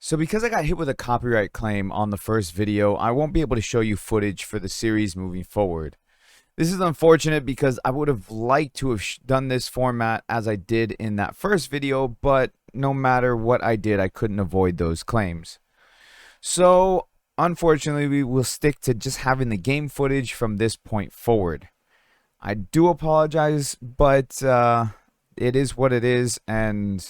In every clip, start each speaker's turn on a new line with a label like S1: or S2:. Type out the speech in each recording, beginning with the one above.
S1: So because I got hit with a copyright claim on the first video, I won't be able to show you footage for the series moving forward. This is unfortunate because I would have liked to have done this format as I did in that first video, but no matter what I did, I couldn't avoid those claims. So unfortunately, we will stick to just having the game footage from this point forward. I do apologize, but it is what it is, and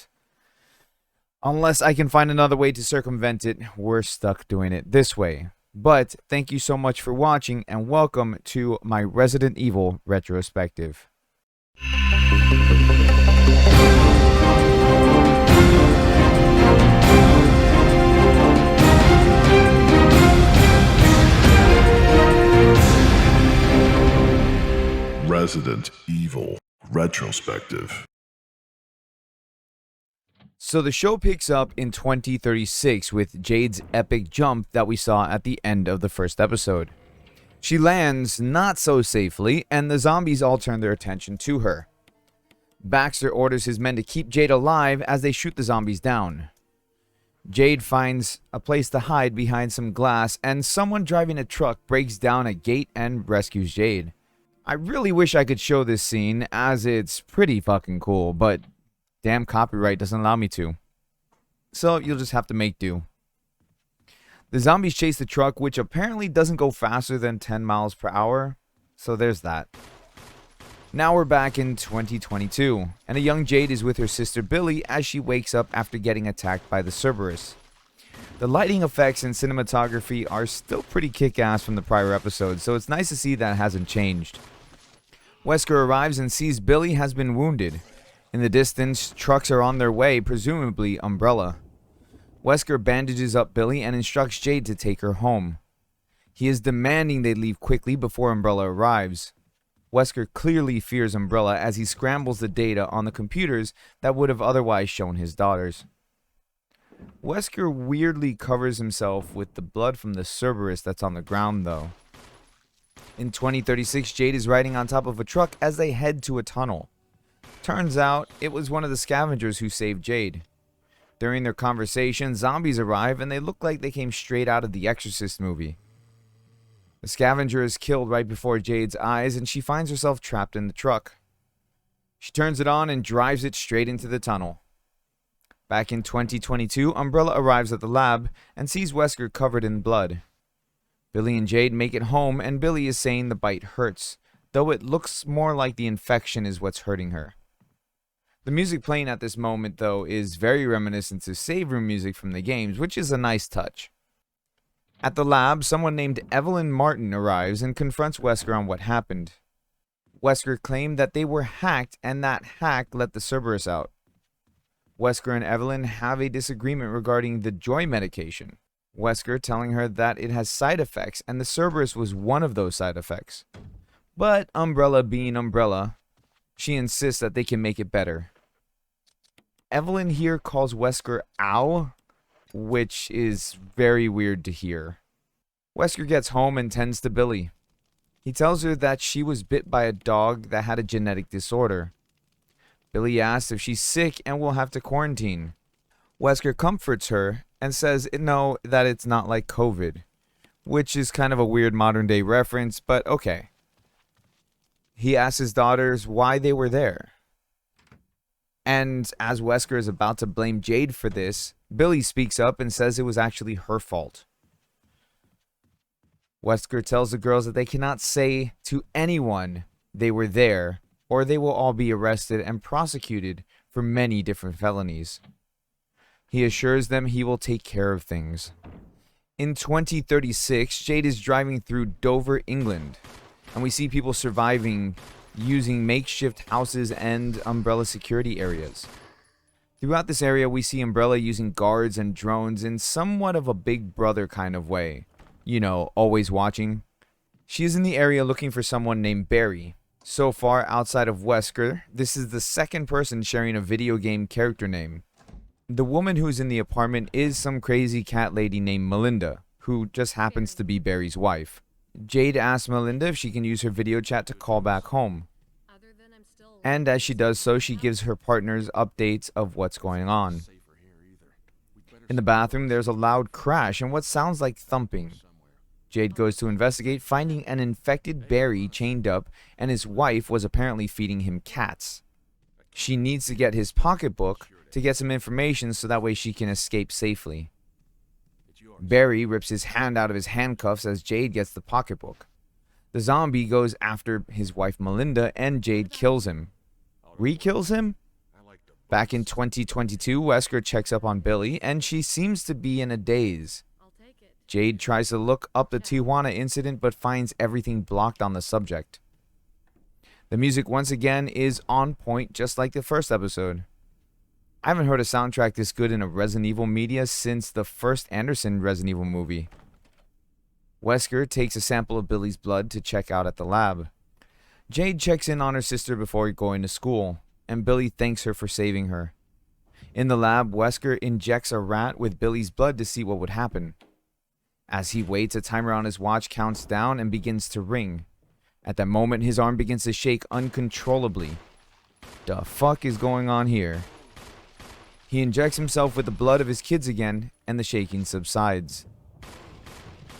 S1: unless I can find another way to circumvent it, we're stuck doing it this way. But thank you so much for watching, and welcome to my Resident Evil retrospective.
S2: Resident Evil retrospective.
S1: So the show picks up in 2036 with Jade's epic jump that we saw at the end of the first episode. She lands not so safely, and the zombies all turn their attention to her. Baxter orders his men to keep Jade alive as they shoot the zombies down. Jade finds a place to hide behind some glass, and someone driving a truck breaks down a gate and rescues Jade. I really wish I could show this scene, as it's pretty fucking cool, but damn copyright doesn't allow me to. So you'll just have to make do. The zombies chase the truck, which apparently doesn't go faster than 10 miles per hour. So there's that. Now we're back in 2022, and a young Jade is with her sister Billy as she wakes up after getting attacked by the Cerberus. The lighting effects and cinematography are still pretty kick-ass from the prior episode, so it's nice to see that hasn't changed. Wesker arrives and sees Billy has been wounded. In the distance, trucks are on their way, presumably Umbrella. Wesker bandages up Billy and instructs Jade to take her home. He is demanding they leave quickly before Umbrella arrives. Wesker clearly fears Umbrella as he scrambles the data on the computers that would have otherwise shown his daughters. Wesker weirdly covers himself with the blood from the Cerberus that's on the ground, though. In 2036, Jade is riding on top of a truck as they head to a tunnel. Turns out, it was one of the scavengers who saved Jade. During their conversation, zombies arrive and they look like they came straight out of the Exorcist movie. The scavenger is killed right before Jade's eyes and she finds herself trapped in the truck. She turns it on and drives it straight into the tunnel. Back in 2022, Umbrella arrives at the lab and sees Wesker covered in blood. Billy and Jade make it home and Billy is saying the bite hurts, though it looks more like the infection is what's hurting her. The music playing at this moment, though, is very reminiscent to save room music from the games, which is a nice touch. At the lab, someone named Evelyn Martin arrives and confronts Wesker on what happened. Wesker claimed that they were hacked and that hack let the Cerberus out. Wesker and Evelyn have a disagreement regarding the joy medication. Wesker telling her that it has side effects and the Cerberus was one of those side effects. But Umbrella being Umbrella, she insists that they can make it better. Evelyn here calls Wesker ow, which is very weird to hear. Wesker gets home and tends to Billy. He tells her that she was bit by a dog that had a genetic disorder. Billy asks if she's sick and will have to quarantine. Wesker comforts her and says no, that it's not like COVID, which is kind of a weird modern day reference, but okay. He asks his daughters why they were there. And as Wesker is about to blame Jade for this, Billy speaks up and says it was actually her fault. Wesker tells the girls that they cannot say to anyone they were there, or they will all be arrested and prosecuted for many different felonies. He assures them he will take care of things. In 2036, Jade is driving through Dover, England, and we see people surviving using makeshift houses and Umbrella security areas. Throughout this area, we see Umbrella using guards and drones in somewhat of a Big Brother kind of way. You know, always watching. She is in the area looking for someone named Barry. So far, outside of Wesker, this is the second person sharing a video game character name. The woman who's in the apartment is some crazy cat lady named Melinda, who just happens to be Barry's wife. Jade asks Melinda if she can use her video chat to call back home. And as she does so, she gives her partners updates of what's going on. In the bathroom, there's a loud crash and what sounds like thumping. Jade goes to investigate, finding an infected Barry chained up, and his wife was apparently feeding him cats. She needs to get his pocketbook to get some information so that way she can escape safely. Barry rips his hand out of his handcuffs as Jade gets the pocketbook. The zombie goes after his wife Melinda and Jade kills him. Re-kills him? Back in 2022, Wesker checks up on Billy and she seems to be in a daze. Jade tries to look up the Tijuana incident but finds everything blocked on the subject. The music once again is on point just like the first episode. I haven't heard a soundtrack this good in a Resident Evil media since the first Anderson Resident Evil movie. Wesker takes a sample of Billy's blood to check out at the lab. Jade checks in on her sister before going to school, and Billy thanks her for saving her. In the lab, Wesker injects a rat with Billy's blood to see what would happen. As he waits, a timer on his watch counts down and begins to ring. At that moment, his arm begins to shake uncontrollably. The fuck is going on here? He injects himself with the blood of his kids again, and the shaking subsides.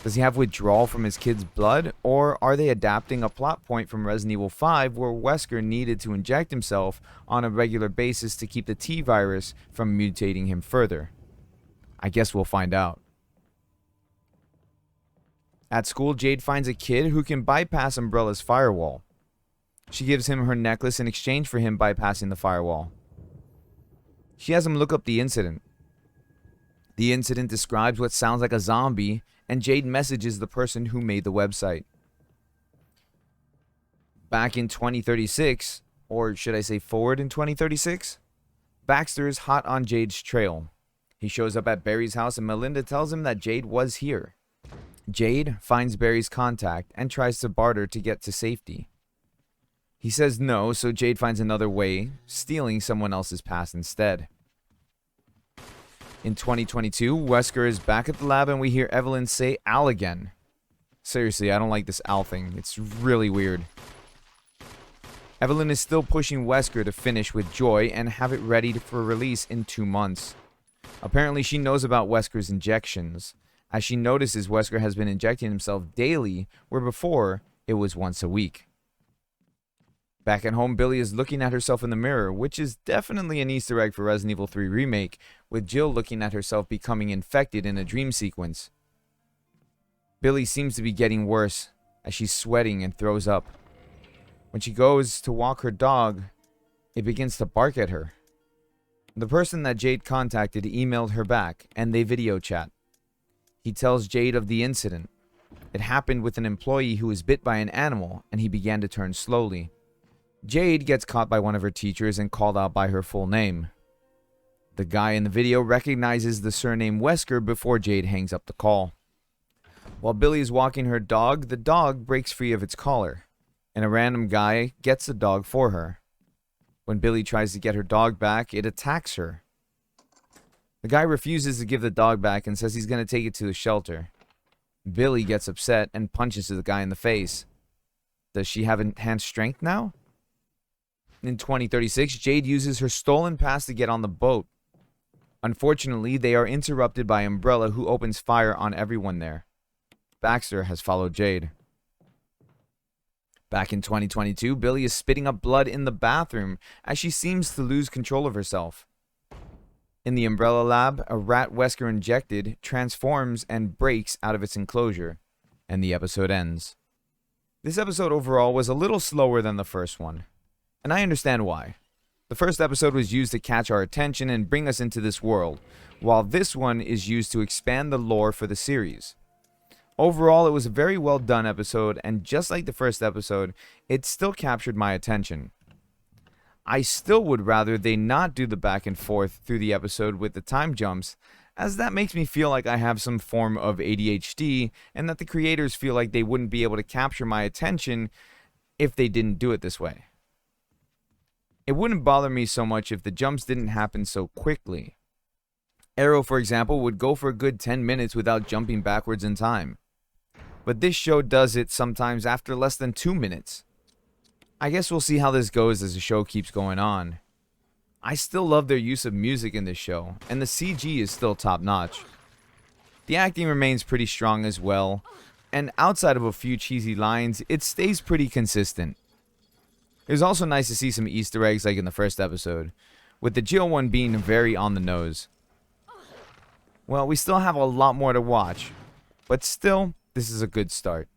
S1: Does he have withdrawal from his kids' blood, or are they adapting a plot point from Resident Evil 5 where Wesker needed to inject himself on a regular basis to keep the T-virus from mutating him further? I guess we'll find out. At school, Jade finds a kid who can bypass Umbrella's firewall. She gives him her necklace in exchange for him bypassing the firewall. She has him look up the incident. The incident describes what sounds like a zombie, and Jade messages the person who made the website. Back in 2036, or should I say forward in 2036, Baxter is hot on Jade's trail. He shows up at Barry's house and Melinda tells him that Jade was here. Jade finds Barry's contact and tries to barter to get to safety. He says no, so Jade finds another way, stealing someone else's past instead. In 2022, Wesker is back at the lab and we hear Evelyn say Al again. Seriously, I don't like this Al thing. It's really weird. Evelyn is still pushing Wesker to finish with Joy and have it ready for release in 2 months. Apparently, she knows about Wesker's injections, as she notices Wesker has been injecting himself daily, where before it was once a week. Back at home, Billy is looking at herself in the mirror, which is definitely an Easter egg for Resident Evil 3 Remake, with Jill looking at herself becoming infected in a dream sequence. Billy seems to be getting worse, as she's sweating and throws up. When she goes to walk her dog, it begins to bark at her. The person that Jade contacted emailed her back, and they video chat. He tells Jade of the incident. It happened with an employee who was bit by an animal, and he began to turn slowly. Jade gets caught by one of her teachers and called out by her full name. The guy in the video recognizes the surname Wesker before Jade hangs up the call. While Billy is walking her dog, the dog breaks free of its collar, and a random guy gets the dog for her. When Billy tries to get her dog back, it attacks her. The guy refuses to give the dog back and says he's going to take it to the shelter. Billy gets upset and punches the guy in the face. Does she have enhanced strength now? In 2036, Jade uses her stolen pass to get on the boat. Unfortunately, they are interrupted by Umbrella, who opens fire on everyone there. Baxter has followed Jade. Back in 2022, Billy is spitting up blood in the bathroom as she seems to lose control of herself. In the Umbrella lab, a rat Wesker injected transforms and breaks out of its enclosure, and the episode ends. This episode overall was a little slower than the first one, and I understand why. The first episode was used to catch our attention and bring us into this world, while this one is used to expand the lore for the series. Overall, it was a very well done episode, and just like the first episode, it still captured my attention. I still would rather they not do the back and forth through the episode with the time jumps, as that makes me feel like I have some form of ADHD, and that the creators feel like they wouldn't be able to capture my attention if they didn't do it this way. It wouldn't bother me so much if the jumps didn't happen so quickly. Arrow, for example, would go for a good 10 minutes without jumping backwards in time. But this show does it sometimes after less than 2 minutes. I guess we'll see how this goes as the show keeps going on. I still love their use of music in this show, and the CG is still top notch. The acting remains pretty strong as well, and outside of a few cheesy lines, it stays pretty consistent. It was also nice to see some Easter eggs like in the first episode, with the Jill one being very on the nose. Well, we still have a lot more to watch, but still, this is a good start.